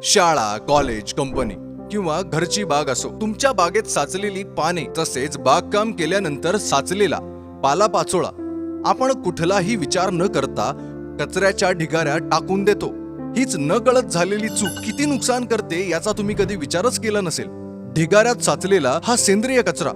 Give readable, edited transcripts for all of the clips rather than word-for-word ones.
शाळा, college, company किंवा घरची बाग असो, तुमच्या बागेत साचलेली पाने तसेच बागकाम केल्यानंतर साचलेला पालापाचोळा आपण कुठलाही विचार न करता कचऱ्याच्या ढिगाऱ्यात टाकून देतो. हीच न कळत झालेली चूक किती नुकसान करते याचा तुम्ही कधी विचारच केला नसेल. ढिगाऱ्यात साचलेला हा सेंद्रिय कचरा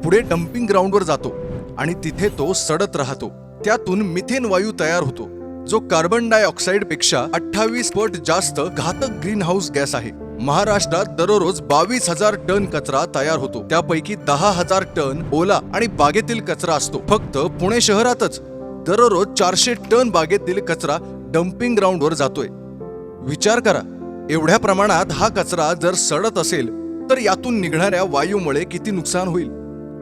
पुढे डम्पिंग ग्राउंडवर जातो आणि तिथे तो सडत राहतो. त्यातून मिथेन वायू तयार होतो, जो कार्बन डायऑक्साइड पेक्षा 28 पट जास्त घातक ग्रीन हाऊस गॅस आहे. महाराष्ट्रात दररोज 22,000 टन कचरा तयार होतो. त्यापैकी 10,000 टन ओला आणि बागेतील कचरा असतो. फक्त पुणे शहरातच दररोज 400 टन बागेतील कचरा डम्पिंग ग्राउंडवर जातोय. विचार करा, एवढ्या प्रमाणात हा कचरा जर सडत असेल तर यातून निघणाऱ्या वायूमुळे किती नुकसान होईल.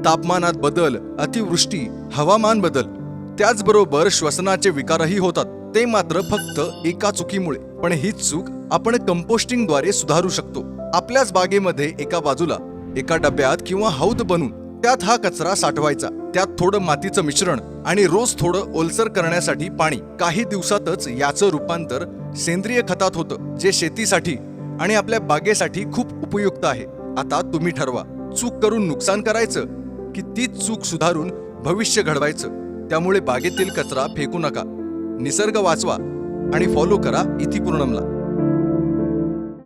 तापमानात बदल, अतिवृष्टी, हवामान बदल, त्याचबरोबर श्वसनाचे विकारही होतात. ते मात्र फक्त एका चुकीमुळे. पण हीच चूक आपण कंपोस्टिंगद्वारे सुधारू शकतो. आपल्याच बागेमध्ये एका बाजूला एका डब्यात किंवा हौद बनवून त्यात हा कचरा साठवायचा. त्यात थोडं मातीचं मिश्रण आणि रोज थोडं ओलसर करण्यासाठी पाणी. काही दिवसातच याचं रूपांतर सेंद्रिय खतात होतं, जे शेतीसाठी आणि आपल्या बागेसाठी खूप उपयुक्त आहे. आता तुम्ही ठरवा, चूक करून नुकसान करायचं की तीच चूक सुधारून भविष्य घडवायचं. त्यामुळे बागेतील कचरा फेकू नका, निसर्ग वाचवा आणि फॉलो करा इथिपूर्णमला.